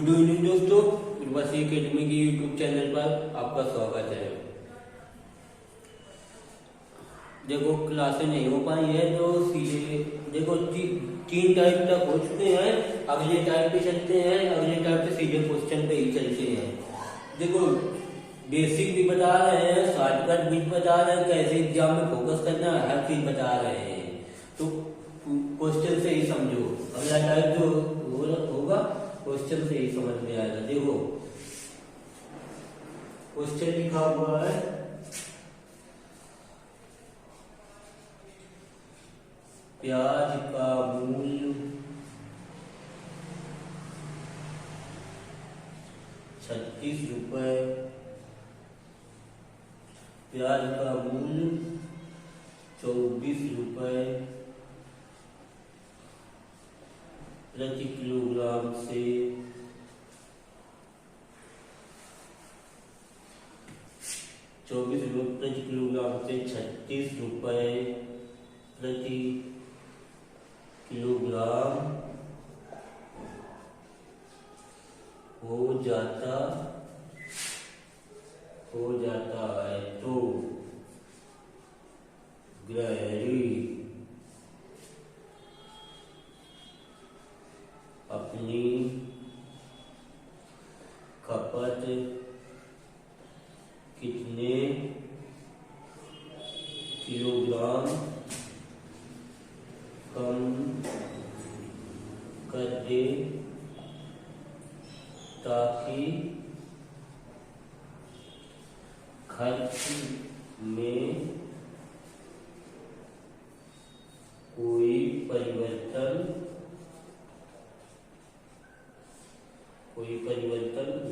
Good evening दोस्तों, Urvashi academy की YouTube channel पर आपका स्वागत है। देखो क्लासें नहीं हो पाई है तो सीधे देखो तीन टाइप तक हो चुके हैं। अगले टाइप पे चलते हैं, अगले टाइप पे सीधे क्वेश्चन पे ही चलते हैं। देखो बेसिक भी बता रहे हैं, शॉर्टकट भी बता रहे हैं, कैसे एग्जाम में फोकस करना है, हर चीज बता रहे हैं। तो क्वेश्चन से ही समझो, अगला टाइप जो होगा क्वेश्चन से ही समझ में आएगा। देखो क्वेश्चन लिखा हुआ है, प्याज का मूल्य 36 रुपए, प्याज का मूल्य 24 रुपए प्रति किलोग्राम से 24 रुपए प्रति किलोग्राम से 36 रुपए प्रति किलोग्राम हो जाता है तो गृहिणी अपनी खपत कितने किलोग्राम कम कर दे ताकि खर्च में कोई परिवर्तन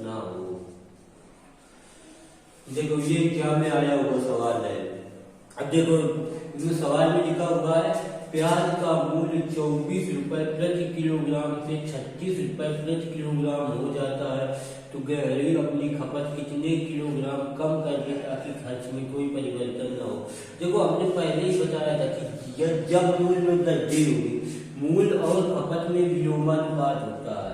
ना हो। देखो ये एग्जाम में आया हुआ सवाल है। अब देखो इसमें सवाल में लिखा हुआ है, प्याज का मूल्य 24 रुपए प्रति किलोग्राम से 36 रुपए प्रति किलोग्राम हो जाता है तो गृहिणी अपनी खपत कितने किलोग्राम कम कर दे ताकि खर्च में कोई परिवर्तन न हो। देखो हमने पहले ही बताया था कि जब मूल्य में वृद्धि होगी, मूल्य और खपत में विलोमानुपात होता है।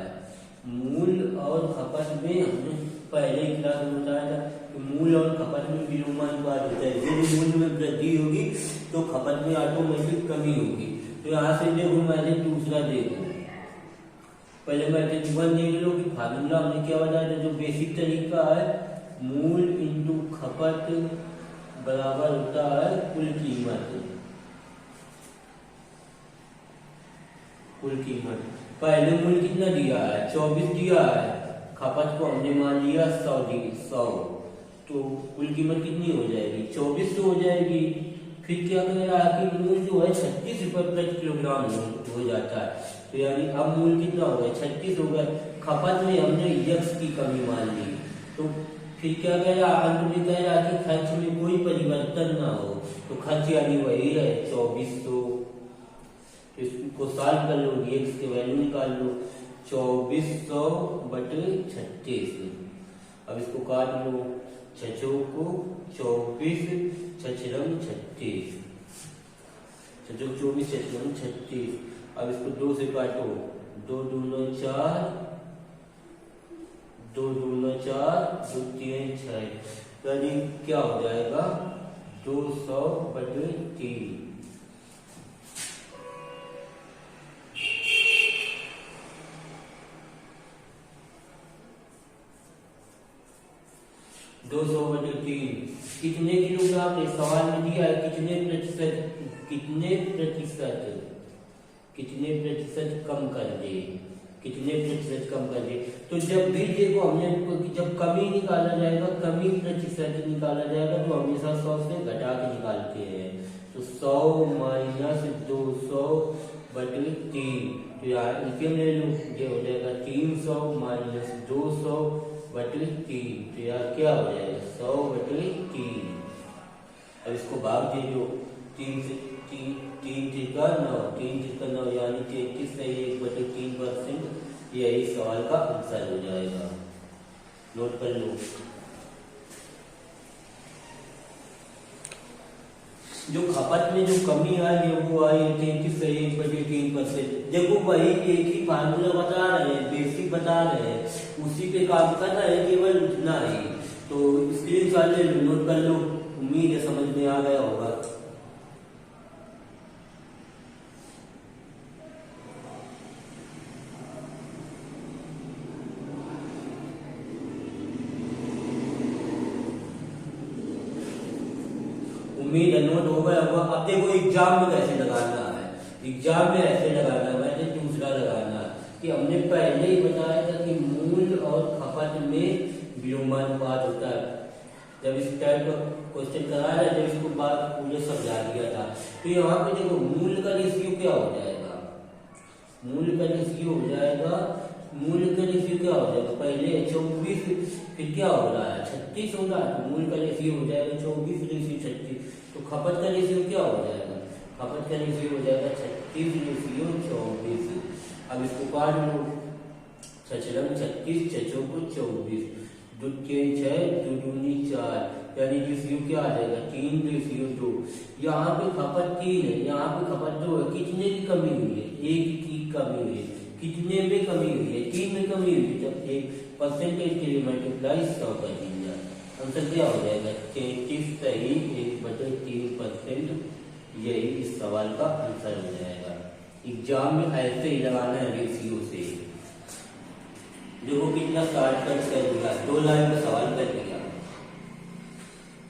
मूल्य और खपत में हमने पहले ही क्लास में बताया था कि मूल्य और खपत में विलोमानुपात होता है। यदि मूल्य में वृद्धि होगी तो खपत में ऑटोमेटिक कमी होगी। तो यहाँ से देखो मैथड दूसरा देखो, पहले मैथड 1 देख लो कि फार्मूला हमने क्या बताया था। जो बेसिक तरीका है, मूल्य इंटू खपत बराबर होता है कुल कीमत। पहले मूल्य कितना दिया है, 24 दिया है, खपत को हमने मान लिया 100, तो कुल कीमत कितनी हो जाएगी, 24 तो हो जाएगी। फिर क्या कह रहा है कि मूल्य जो है 36 रुपए प्रति किलोग्राम हो जाता है। तो यानी अब मूल्य कितना हो गया, 36 हो गया। खपत में हमने यक्स की कमी मान ली, तो फिर क्या कह रहा है, अंत में कह रहा है कि खर्च में कोई परिवर्तन ना हो। तो खर्च यानी वही है 2400। तो इसको सॉल्व कर लो, एक्स के वैल्यू निकाल लो, 2400 बटे 36। अब इसको काट लो, 6 को 24, 6 रंग 36, 24, 6 रंग 36। अब इसको 2 से काटो, 2 दूना 4, 2 दूना 4, 2 3 6, यानी क्या हो जाएगा 200 बटे 3। 200 बटे 3 कितने किलोग्राम ने सवाल में दिया है, कितने प्रतिशत कम कर दे, कितने प्रतिशत कम कर दे। तो जब भी देखो हमने जब कमी निकाला जाएगा, कमी प्रतिशत निकाला जाएगा तो हमेशा 100 से घटा के निकालते हैं। तो 100 माइनस 200 बटे 3, तो यार इनके ले लो, ये हो जाएगा 300 माइनस 200 बटे 3, तो यार क्या हो जाएगा 100 बटे 3। अब इसको भाग दे दो, 3 से 3 का 9, यानी 33 से 1 बटे 3%। यही सवाल का आंसर हो जाएगा, नोट कर लो। जो खपत में जो कमी आई है वो आई है 33.3%। देखो वही एक ही फार्मूला बता रहे हैं, बेसिक बता रहे हैं, उसी पे काम कर रहे हैं, केवल उतना ही। तो स्क्रीनशॉट ले लो, नोट कर लो, उम्मीद है समझ में आ गया होगा। उम्मीद है नोट हो गया होगा। अब देखो एग्जाम में कैसे लगाना है, एग्जाम में ऐसे लगाना है, वैसे दूसरा लगाना है कि हमने पहले ही बताया था कि मूल और खपत में विलोमानुपात होता है। जब इस टाइप का क्वेश्चन कराया, जब इसको बात पूरे समझा दिया था। तो यहाँ पे देखो मूल का रेशियो क्या हो जाएगा, मूल का रेशियो हो जाएगा, मूल का रेशियो क्या हो जाएगा, पहले 24 फिर क्या हो रहा है 36 हो रहा है, तो मूल का रेशियो हो जाएगा 24 रेशियो 36। तो खपत का रेशियो क्या हो जाएगा, खपत का रेशियो हो जाएगा 36 रेशियो 24। अब इसको काट लो, 6 36 6 को 24, 2 3 6 2 दूनी 4, यानी रेशियो क्या आ जाएगा 3 रेशियो 2। यहाँ पे खपत 3 है, यहाँ पे खपत 2 है, कितने की कमी हुई है, 1 की कमी हुई है। कितने में कमी हुई है, 3 में कमी हुई है, जब 1% के लिए मल्टीप्लाई 100 कर दीजिए, आंसर क्या हो जाएगा 33 सही 1/3%। यही इस सवाल का आंसर हो जाएगा। एग्जाम में ऐसे ही लगाना है रेशियो से। देखो कितना शॉर्टकट कर दिया, 2 लाइन का सवाल कर दिया,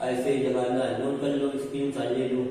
ऐसे ही लगाना है। नोट कर लो, स्क्रीनशॉट ले लो।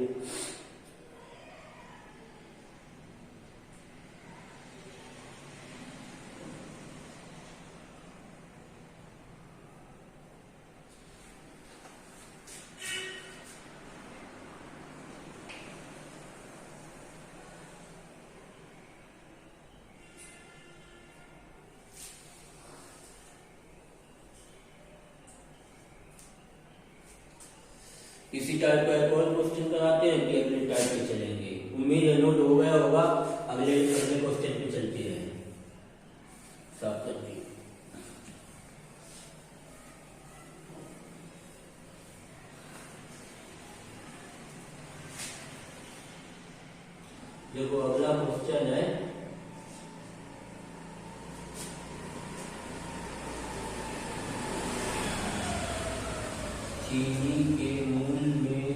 इसी टाइप का एक और क्वेश्चन कराते हैं कि अगले टाइप पे चलेंगे। उम्मीद है नोट हो गया होगा। अगले क्वेश्चन पे चलते हैं। साफ करके देखो अगला क्वेश्चन है चीनी के मूल में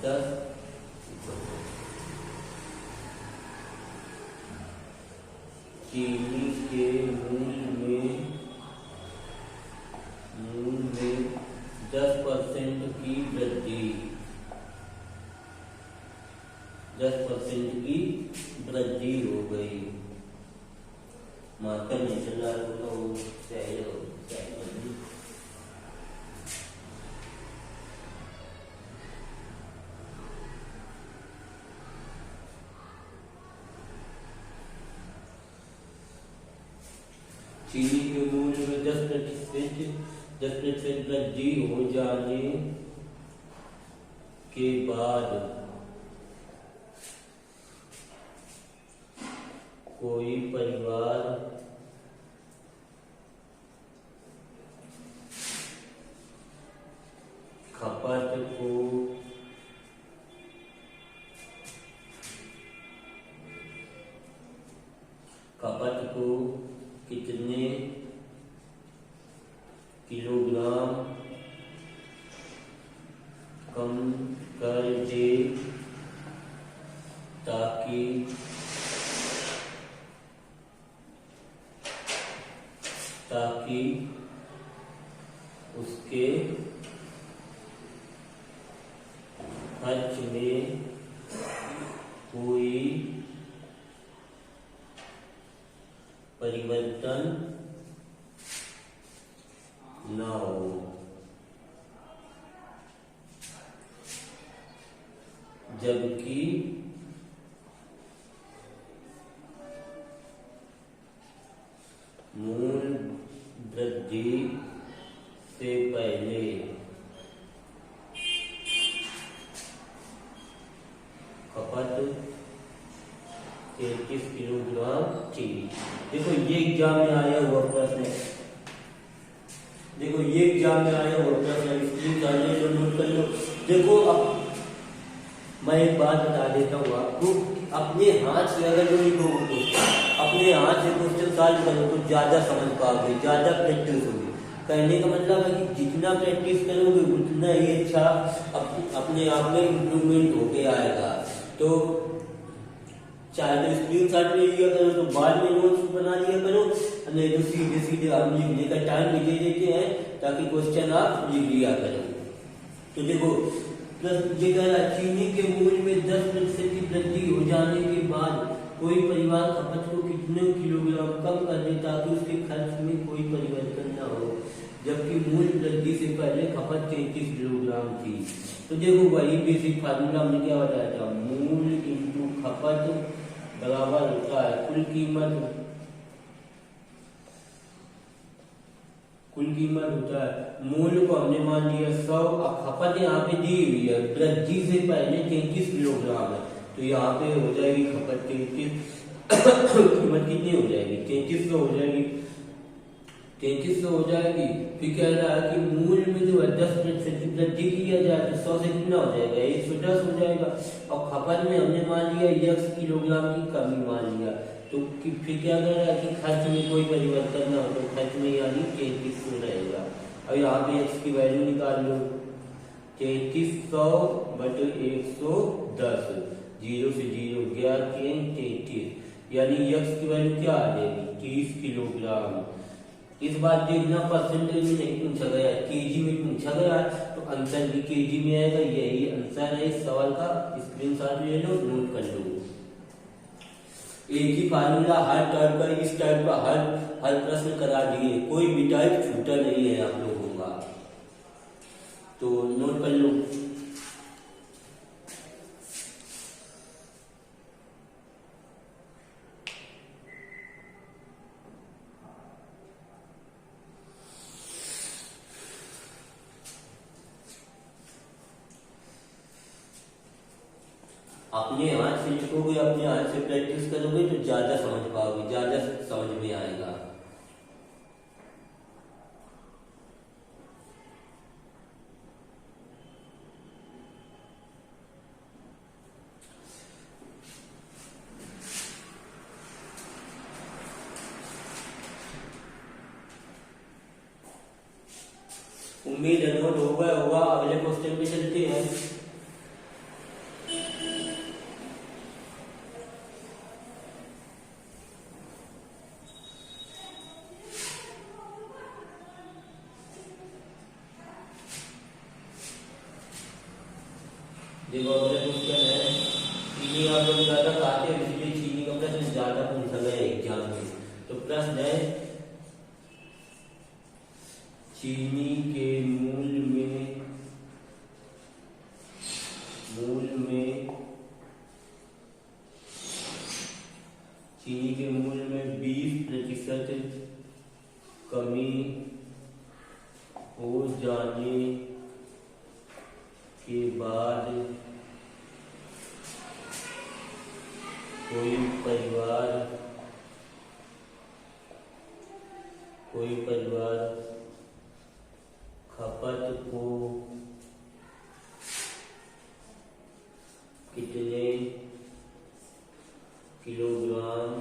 10 चीनी के मूल में 10% की वृद्धि, 10% की वृद्धि हो गई। मार्कर नहीं चल रहा तो सही हो चीनी के मूल्य में 10% वृद्धि हो जाने के बाद कोई परिवार खपत को कितने किलोग्राम कम कर दे ताकि उसके खर्च में कोई परिवर्तन न हो। जबकि मूल वृद्धि से पहले खपत 33 किलोग्राम चीनी। देखो ये एग्जाम में आया हुआ प्रश्न है, देखो ये एग्जाम में आया हुआ प्रश्न, स्क्रीन डालने जो नोट कर लो। देखो अब मैं एक बात बता देता हूँ आपको, अपने हाथ से अगर जो लिखोगे अपने हाथ से क्वेश्चन सॉल्व करो तो ज्यादा समझ पाओगे, ज्यादा प्रैक्टिस होगी। कहने का मतलब है कि जितना प्रैक्टिस करोगे उतना ही अच्छा अपने आप में इम्प्रूवमेंट होके आएगा। तो चाहे तो स्क्रीन शॉट ले लिया करो, तो बाद में नोट्स बना लिया करो, नहीं तो सीधे सीधे हम लिखने का टाइम भी दे देते हैं ताकि क्वेश्चन आप लिख लिया करो। तो देखो ये कह रहा है चीनी के मूल्य में 10% की वृद्धि हो जाने के बाद कोई परिवार खपत को कितने किलोग्राम कम कर दे ताकि उसके खर्च में कोई परिवर्तन न हो, जबकि मूल्य वृद्धि से पहले खपत 33 किलोग्राम थी। तो देखो वही बेसिक फार्मूला हमने क्या बताया था, मूल्य इंटू खपत बराबर होता है कुल कीमत होता है। मूल्य को हमने मान लिया 100, अब खपत यहाँ पे दी हुई है वृद्धि से पहले 33 किलोग्राम है, तो यहाँ पे हो जाएगी खपत 33 कीमत कितनी हो जाएगी 3300 हो जाएगी, 3300 हो जाएगी। फिर कह रहा है कि मूल्य में जो है 10% की वृद्धि किया जाए तो 100 से कितना हो जाएगा 110 हो जाएगा, और खपत में हमने मान लिया 1 किलोग्राम की कमी मान लिया, तो फिर क्या कह रहा है कि खर्च में कोई परिवर्तन ना हो, तो खर्च में यानी 3300 रहेगा। अब यहाँ पे x की वैल्यू निकाल लो, 3300 बटे 110, 0 से 0 गया 33, यानी x की वैल्यू क्या आ जाएगी 30 किलोग्राम। इस बात देखना परसेंटेज में नहीं पूछा गया, केजी में पूछा गया, तो आंसर भी केजी में आएगा। यही आंसर है इस सवाल का, स्क्रीनशॉट ले लो, नोट कर लो। एक ही फार्मूला हर टाइप का, इस टाइप का हर प्रश्न करा दिए, कोई भी टाइप छूटा नहीं है आप लोगों का, तो नोट कर लो। अपने हाथ से लिखोगे, अपने हाथ से प्रैक्टिस करोगे तो ज्यादा समझ पाओगे, ज्यादा समझ में आएगा। उम्मीद है नोट होगा। अगले क्वेश्चन पे चलते हैं। देखो अगला क्वेश्चन है, चीनी आप लोग ज्यादा खाते हैं इसलिए चीनी का प्रश्न ज्यादा पूछा गया एग्जाम में। तो प्रश्न है चीनी के मूल्य में चीनी के मूल्य में 20% कमी हो जाने के बाद कोई परिवार खपत को कितने किलोग्राम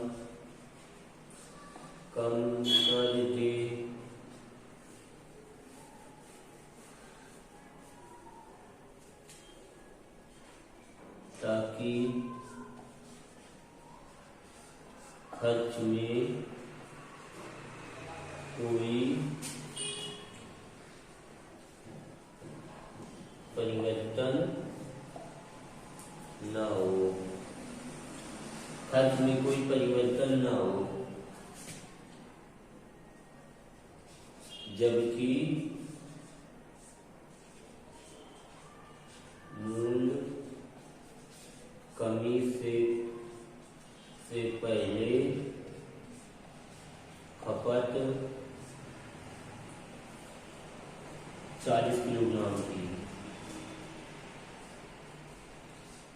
कम कर दे ताकि खर्च में कोई परिवर्तन न हो, खर्च में कोई परिवर्तन न हो, जबकि मूल्य कमी से पहले खपत 40 किलोग्राम थी।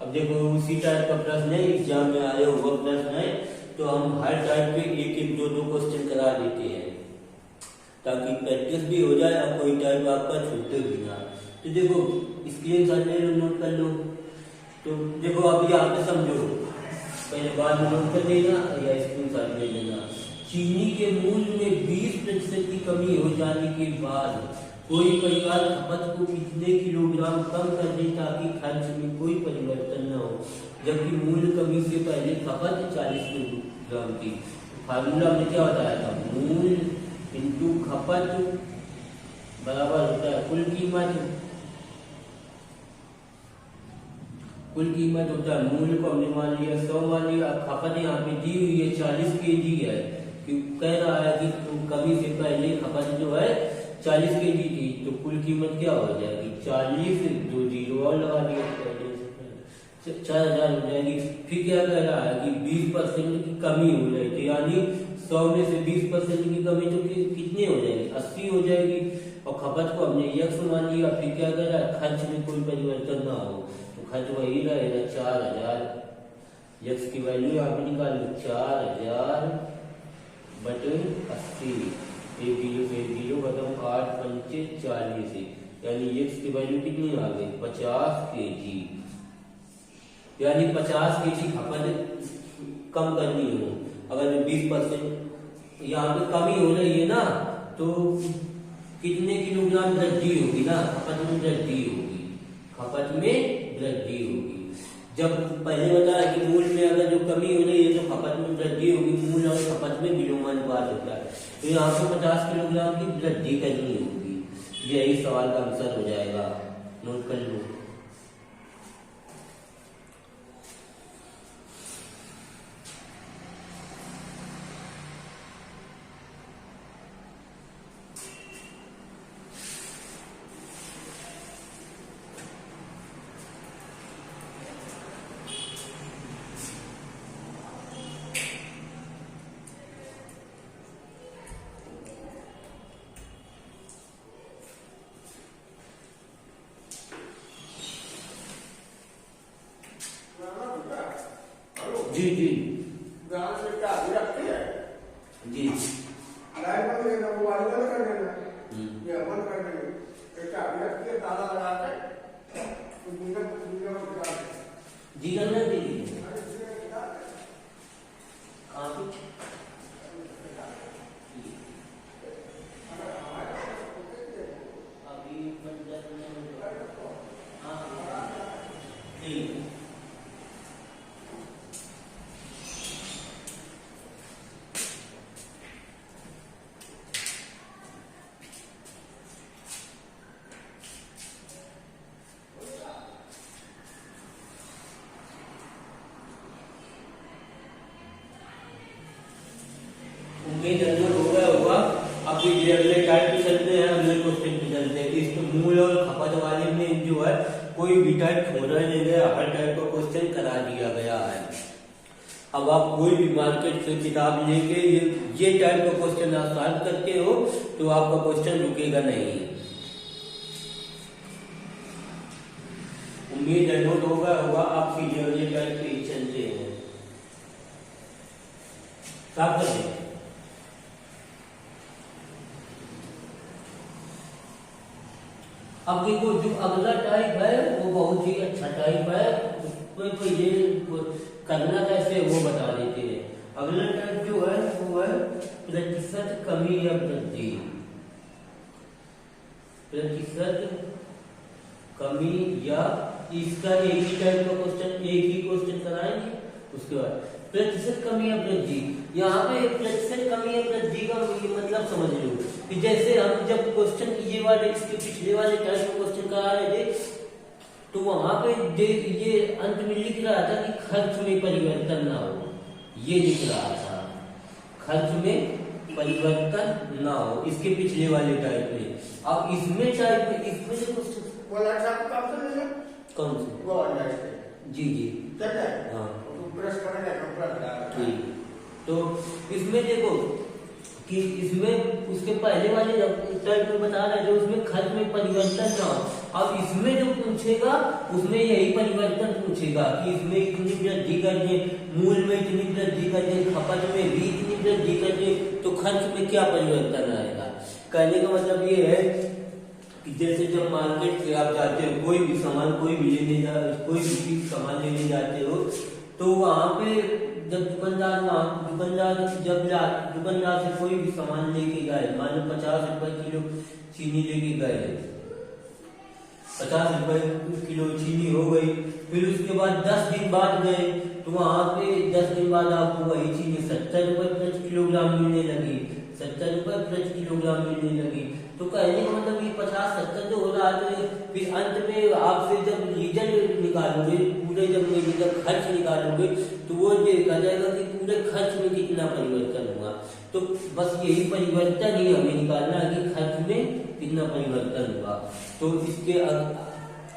अब देखो उसी टाइप का प्रश्न है, एग्जाम में आया हुआ प्रश्न है, तो हम हर टाइप के एक एक दो क्वेश्चन करा देते हैं ताकि प्रैक्टिस भी हो जाए और कोई टाइम आपका छूटे भी ना। तो देखो स्क्रीन शॉट ले लो, नोट कर लो। तो देखो अभी यहाँ पे समझो, पहले बाद में नोट कर लेना या स्क्रीन शॉट ले लेना। चीनी के मूल्य में 20% की कमी हो जाने के बाद कोई परिवार खपत को कितने किलोग्राम कम कर दे ताकि खर्च में कोई परिवर्तन न हो, जबकि मूल्य कमी से पहले खपत 40 किलोग्राम थी। फार्मूला में क्या बताया था, मूल्य इंटू खपत बराबर होता है कुल कीमत। कुल कीमत होता है, मूल्य को हमने मान लिया 100 मान लिया, खपत यहाँ पे दी हुई है 40 केजी है, कह रहा है कि कमी से पहले खपत जो है 40 केजी थी, तो कुल कीमत क्या हो जाएगी 40, 2 जीरो और लगा दिया 4000 हो जाएगी। फिर क्या कह रहा है कि 20% की कमी हो जाएगी, यानी 100 में से 20% की कमी तो कितनी हो जाएगी 80 हो जाएगी, और खपत को हमने यक्स मान लिया। फिर क्या कह रहा है खर्च में कोई परिवर्तन ना हो, तो खर्च वही रहेगा 4000। यक्स की वैल्यू यहाँ पे निकाल लो 4000 बटे 80, 1 किलो खत्म 8 पंचे 40, यानी यक्स की वैल्यू कितनी आ गई 50 केजी, यानी 50 केजी खपत कम करनी हो। अगर 20% यहाँ पे कमी हो रही है ना, तो कितने किलोग्राम वृद्धि होगी ना, खपत में वृद्धि होगी, खपत में वृद्धि होगी। जब पहले बताया कि मूल्य में अगर जो कमी हो रही है तो खपत में वृद्धि होगी, मूल्य और खपत में विलोमानुपात होता है, तो यहाँ पे 50 किलोग्राम की वृद्धि करनी होगी। यही सवाल का आंसर हो जाएगा, नोट कर लो। जी जी गाँव से क्या रखती है जी लाइन बंद करना, मोबाइल बंद कर देना, ये बंद कर देना, क्या रखती है ताला लगा के तो जी करना दीजिए उम्मीद हो गया होगा। अब ये अगले टाइप पे चलते हैं, अगले क्वेश्चन पे चलते हैं। इस मूल और खपत वाले में जो है कोई भी टाइप छोड़ा नहीं गया, हर टाइप का क्वेश्चन करा दिया गया है। अब आप कोई भी मार्केट से किताब लेके ये टाइप का क्वेश्चन आप सॉल्व करते हो तो आपका क्वेश्चन रुकेगा नहीं। उम्मीद है नोट हो गया होगा। आप सीधे अगले टाइप पे ही चलते हैं, साफ कर दें। अब देखो जो अगला टाइप है वो बहुत ही अच्छा टाइप है, उसको ये करना कैसे वो बता देते हैं। अगला टाइप जो है वो है प्रतिशत कमी या वृद्धि। प्रतिशत कमी या इसका एक ही टाइप का क्वेश्चन, एक ही क्वेश्चन कराएंगे। उसके बाद प्रतिशत कमी या वृद्धि, यहाँ पे प्रतिशत कमी या वृद्धि का मतलब समझ लो कि जैसे हम जब क्वेश्चन ये वाले इसके पिछले वाले टाइप का क्वेश्चन करा रहे थे तो वहां पे ये अंत में लिख रहा था कि खर्च में परिवर्तन ना हो, ये लिख रहा था खर्च में परिवर्तन ना हो इसके पिछले वाले टाइप में। अब इसमें टाइप में इसमें जो क्वेश्चन कौन से जी जी हाँ ठीक। तो इसमें देखो कि इसमें उसके पहले वाले टाइप में बता रहे जो उसमें खर्च में परिवर्तन ना हो, अब इसमें जो पूछेगा उसमें यही परिवर्तन पूछेगा कि इसमें इतनी वृद्धि कर दे, मूल में इतनी वृद्धि कर दे, खपत में भी इतनी वृद्धि कर दे, तो खर्च में क्या परिवर्तन आएगा। कहने का मतलब ये है कि जैसे जब मार्केट से आप जाते हो, कोई भी सामान कोई भी चीज सामान लेने जाते हो, तो वहां पे जब दुकानदार से कोई भी सामान लेके गए, मान लो 50 रुपए किलो चीनी लेके गए, 50 रुपए किलो चीनी हो गई। फिर उसके बाद 10 दिन बाद गए तो वहां पे 10 दिन बाद आपको वही चीनी 70 रुपए प्रति किलोग्राम मिलने लगी, 70 रुपए प्रति किलोग्राम मिलने लगी। तो कहने का मतलब ये 50-70 जो हो रहा है, तो फिर अंत में आपसे जब रिजल्ट निकालोगे, पूरे जब खर्च निकालोगे, तो वो देखा जाएगा कि पूरे खर्च में कितना परिवर्तन हुआ। तो बस यही परिवर्तन ही हमें निकालना है कि खर्च में कितना परिवर्तन हुआ। तो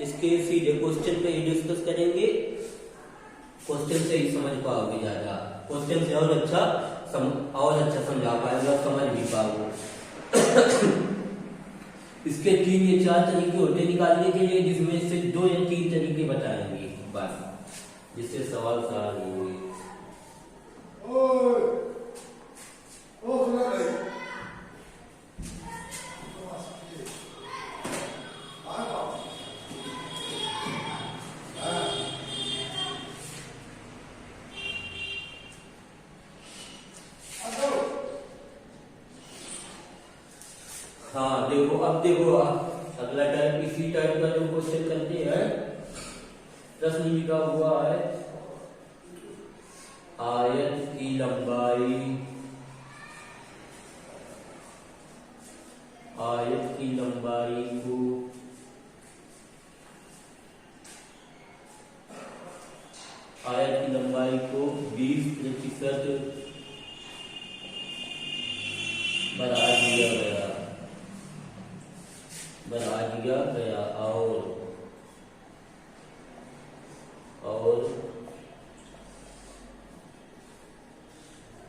इसके सीधे क्वेश्चन पे डिस्कस करेंगे, क्वेश्चन से ही समझ पाओगे ज्यादा, क्वेश्चन से और अच्छा समझा पाएगा, समझ भी पाओगे। इसके 3 या 4 तरीके होते निकालने के लिए, जिसमें से 2 या 3 तरीके बताएंगे बस, जिससे सवाल सवाल होंगे। हाँ देखो, अब देखो अगला टाइप, इसी टाइप का जो क्वेश्चन करते हैं, प्रश्न लिखा हुआ है आयत की लंबाई को 20% बढ़ा दिया गया और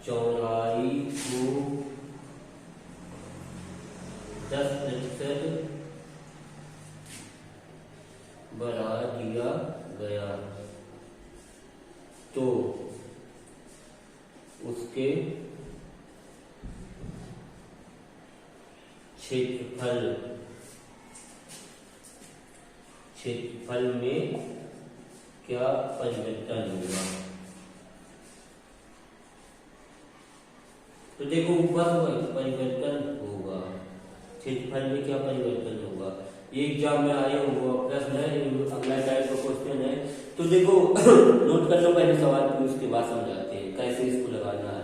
चौड़ाई को 10% बढ़ा दिया गया, तो उसके क्षेत्रफल में क्या परिवर्तन होगा। तो देखो, परिवर्तन होगा, क्षेत्रफल में क्या परिवर्तन होगा, ये एग्जाम में आया हुआ प्रश्न है, अगला टाइप का क्वेश्चन है। तो देखो नोट कर लो पहले सवाल को, उसके बाद समझाते हैं कैसे इसको लगाना है।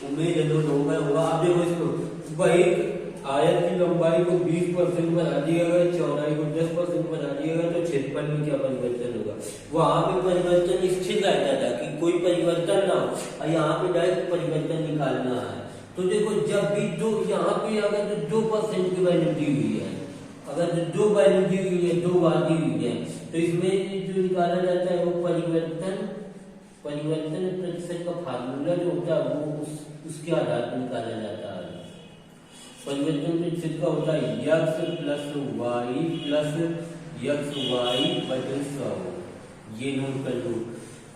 उम्मीद है नोट होगा। आप देखो इसको, वही आयत की लंबाई को 20% बढ़ा दिया गया, चौड़ाई को 10% बढ़ा दिया गया, तो क्षेत्रफल में क्या परिवर्तन होगा। वहां पे परिवर्तन स्थिर रहता था कि कोई परिवर्तन ना हो, और यहाँ पे डायरेक्ट परिवर्तन निकालना है। तो देखो, जब भी यहाँ पे अगर 2% की वैल्यू दी हुई है, अगर 2 वैल्यू दी हुई है, 2 बार दी हुई है, तो इसमें जो निकाला जाता है वो परिवर्तन प्रतिशत का फार्मूला जो होता है वो उसके आधार पर निकाला जाता है। परिवर्तन प्रतिशत का होता है x + y + xy/100, ये नोट कर लो।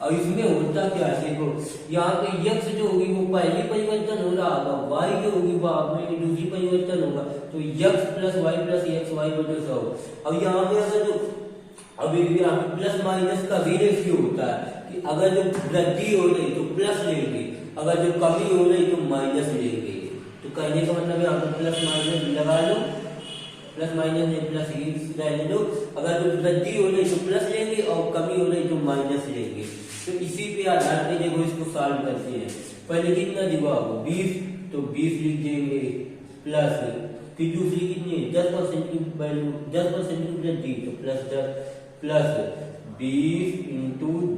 और इसमें होता क्या है, देखो यहाँ पे x जो होगी वो पहले परिवर्तन हो रहा होगा, y जो होगी वो आपने दूसरी परिवर्तन होगा, तो x + y + xy/100। अब यहाँ पे अगर जो अभी यहाँ पे प्लस माइनस का भी रेशियो होता है कि अगर जो वृद्धि हो रही तो प्लस लेंगे, अगर जो कमी हो रही तो माइनस लेंगे। तो कहने का मतलब यहाँ पे प्लस माइनस लगा लो, प्लस माइनस नहीं प्लस ही रहने दो। अगर जो वृद्धि हो रही तो प्लस लेंगे और कमी हो रही तो माइनस लेंगे। तो इसी पे आधार पे देखो इसको सॉल्व करते हैं। पहले कितना दिया हो 20, तो 20 लिख देंगे, प्लस फिर दूसरी कितनी है 10% की वैल्यू, 10% की वृद्धि, तो प्लस 10 प्लस 20 ×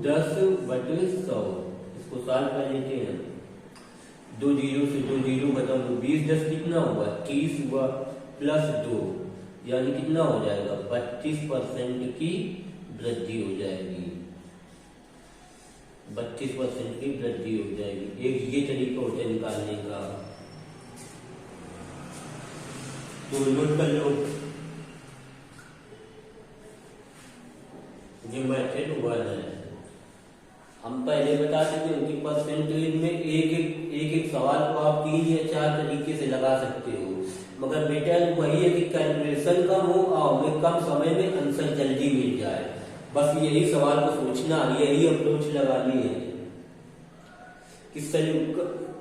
10/100। इसको सॉल्व कर लेते हैं, 2 जीरो से 2 जीरो खत्म, 20 10 कितना हुआ 30 हुआ, प्लस 2 यानी कितना हो जाएगा 32% की वृद्धि हो जाएगी, 32% की वृद्धि हो जाएगी। एक ये तरीका होता है निकालने का, तो नोट कर लो। ये मेथड 1 है। हम पहले बता चुके उनकी परसेंटेज में एक सवाल को आप 3 या 4 तरीके से लगा सकते हो, मगर बेटा वही है कि कैलकुलेशन कम हो और हमें कम समय में आंसर जल्दी मिल जाए। बस यही सवाल को सोचना, यही अप्रोच लगानी है कि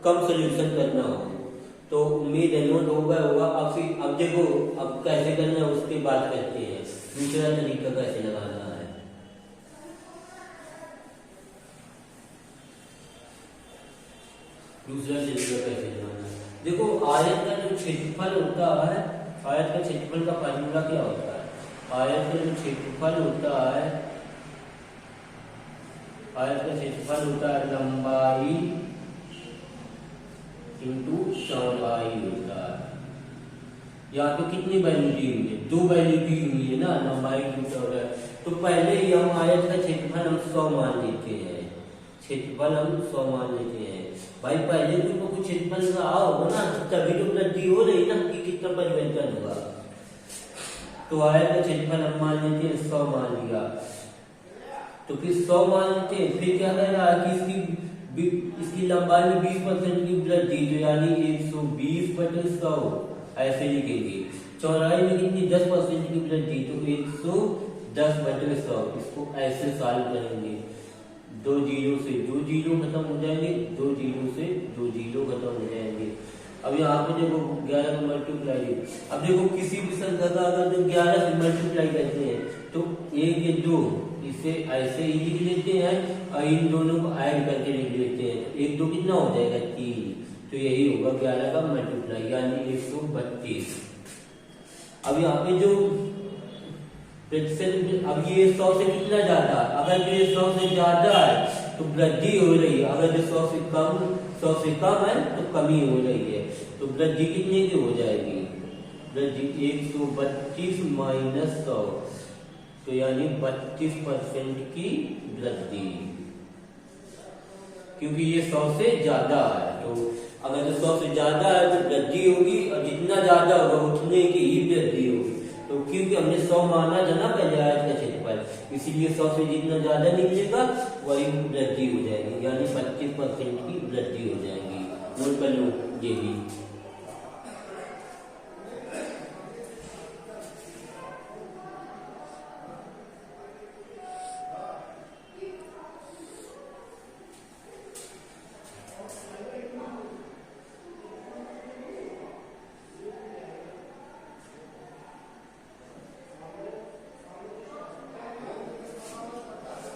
कम सोल्यूशन करना हो। तो उम्मीद है नोट हो गया होगा। अब देखो अब कैसे करना है उसकी बात करते हैं, दूसरा तरीका कैसे लगाना है। दूसरा तरीका कैसे लगाना है, देखो आयत का जो क्षेत्रफल होता है, आयत का क्षेत्रफल का फार्मूला क्या होता है। आयत का जो क्षेत्रफल होता है, आयत का क्षेत्रफल होता है लंबाई इंटू चौड़ाई होता है। यहाँ पे कितनी वैल्यू दी हुई है, 2 वैल्यू दी हुई है ना, लंबाई इंटू चौड़ाई। तो पहले ही हम आयत का क्षेत्रफल हम 100 मान लेते हैं, क्षेत्रफल हम 100 मान लेते हैं। भाई पहले तो कुछ क्षेत्रफल रहा होगा ना, तभी तो वृद्धि हो रही ना कि कितना परिवर्तन हुआ। तो आयत का क्षेत्रफल हम मान लेते हैं 100 मान लिया, तो फिर 100 मान लेते हैं। फिर क्या कह रहा है कि इसकी लंबाई में 20% की वृद्धि, तो यानी 120/100 ऐसे लिखेंगे। चौड़ाई में कितनी 10% की वृद्धि, तो 110/100। इसको ऐसे सॉल्व करेंगे, 2 जीरो से 2 जीरो खत्म हो जाएंगे, 2 जीरो से 2 जीरो खत्म हो जाएंगे। अब यहाँ पे देखो 11 को मल्टीप्लाई, अब देखो किसी भी संख्या का अगर जो 11 से मल्टीप्लाई करते हैं तो 1 या 2 इसे ऐसे ही लिख लेते हैं और इन दोनों को ऐड करके लिख लेते हैं। 1 2 कितना हो जाएगा 3, तो यही होगा 11 का मल्टीप्लाई यानी 132। अब यहाँ पे जो अब ये 100 से कितना ज्यादा, अगर ये 100 से ज्यादा है तो वृद्धि हो रही है, अगर जो 100 से कम है तो कमी हो रही है। तो वृद्धि कितने की हो जाएगी, वृद्धि 132 माइनस 100, तो यानी 32% की वृद्धि, क्योंकि ये 100 से ज्यादा है। तो अगर जो 100 से ज्यादा है तो वृद्धि होगी, और जितना ज्यादा होगा उतने की ही वृद्धि होगी। तो क्योंकि हमने 100 माना था ना पहले आयत का क्षेत्रफल, इसीलिए 100 से जितना ज्यादा निकलेगा वही वृद्धि हो जाएगी, यानी 25% की वृद्धि हो जाएगी। नोट कर लो ये भी।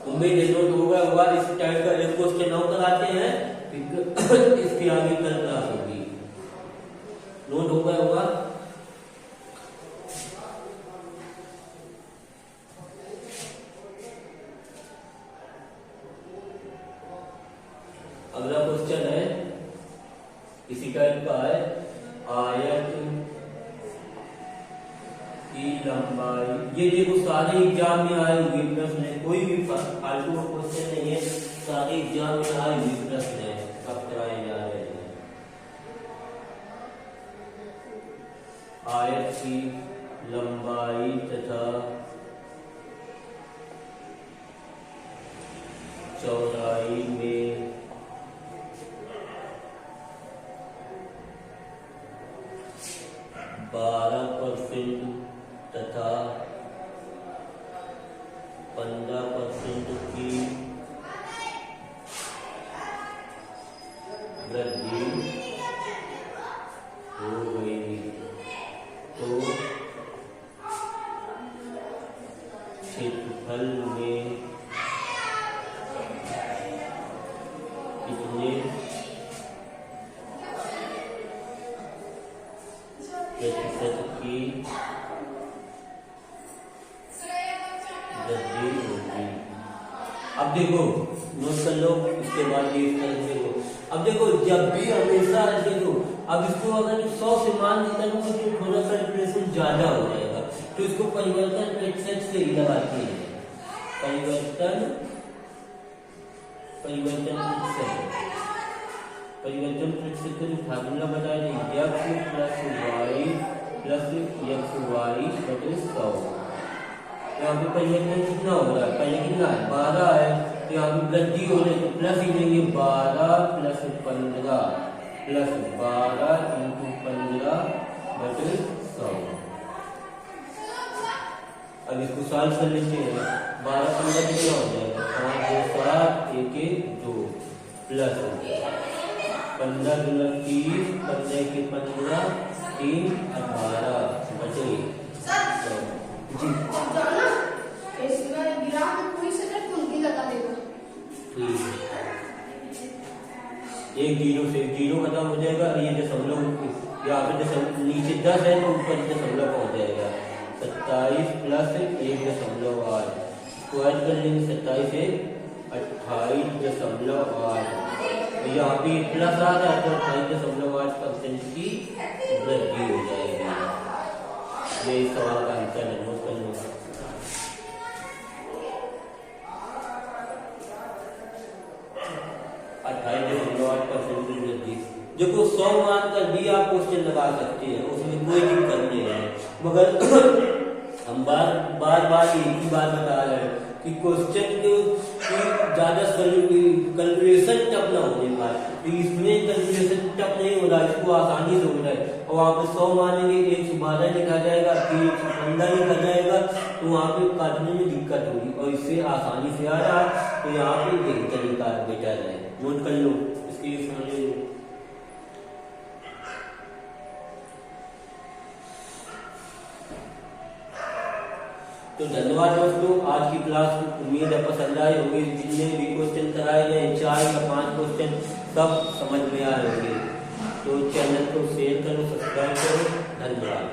उम्मीद है नोट होगा होगा। इस टाइप का एक क्वेश्चन और कराते हैं, फिर इसके आगे कल क्लास होगी। नोट होगा होगा। अगला क्वेश्चन है इसी टाइप का है, आयत की लंबाई। ये देखो सारे एग्जाम में आए हुए प्रश्न है, कोई भी फालतू का क्वेश्चन नहीं है, सारे एग्जाम में आए हुए प्रश्न है, अब कराए जा रहे हैं। आयत की लंबाई तथा चौड़ाई में 12% तथा 15% की वृद्धि हो गई तो क्षेत्रफल में कितने प्रतिशत की वृद्धि होगी। अब देखो नोट कर लो, इसके बाद ये देखो। अब देखो जब भी हमेशा देखो, अब इसको अगर 100 से मान देता हूँ तो थोड़ा कैलकुलेशन ज्यादा हो जाएगा, तो इसको परिवर्तन प्रतिशत से ही लगाते हैं। परिवर्तन प्रतिशत का जो फार्मूला बताया जाए x plus Y plus X Y बटे 100। यहाँ पे परिवर्तन कितना हो रहा है, पहले कितना है 12 है, तो यहाँ पे वृद्धि हो रही है तो प्लस ही लेंगे 12 प्लस 15 प्लस 12 इंटू 15 बटे 100। अब इसको सॉल्व कर लेते हैं। 12 15 कितना हो जाएगा 5 2 7 1 1 2 प्लस 15 दूना 30 15 के 15 3 18 बचे जी। एक जीरो से जीरो खत्म हो जाएगा। ये दशमलव यहाँ पे दशमलव नीचे 10 है तो ऊपर दशमलव पहुंच जाएगा। 27 प्लस 1.8 स्क्वायर कर लेंगे। 27 से 28.8 यहाँ पे प्लस आ रहा है तो 28.8% की वृद्धि हो जाएगी। ये इस सवाल का आंसर है, नोट कर लो। देखो 100 मान कर भी आप क्वेश्चन लगा सकते हैं, उसमें कोई दिक्कत नहीं है। मगर हम बार एक ही बात बता रहे हैं कि क्वेश्चन की ज्यादा कैलकुलेशन टफ ना होने पाए, तो इसमें कैलकुलेशन टफ नहीं हो रहा, इसको आसानी से हो रहा है। और वहाँ पे 100 मानेंगे 112 लिखा जाएगा, फिर 115 लिखा जाएगा, तो वहाँ पे काटने में दिक्कत होगी। और इससे आसानी से आ रहा है तो यहाँ पे यही तरीका बेटर है, नोट कर लो इसकी समझ लो। तो धन्यवाद दोस्तों, आज की क्लास उम्मीद है पसंद आई होगी। जितने भी क्वेश्चन कराए गए 4 या 5 क्वेश्चन सब समझ में आए होंगे। तो चैनल को शेयर करो, सब्सक्राइब करो। धन्यवाद।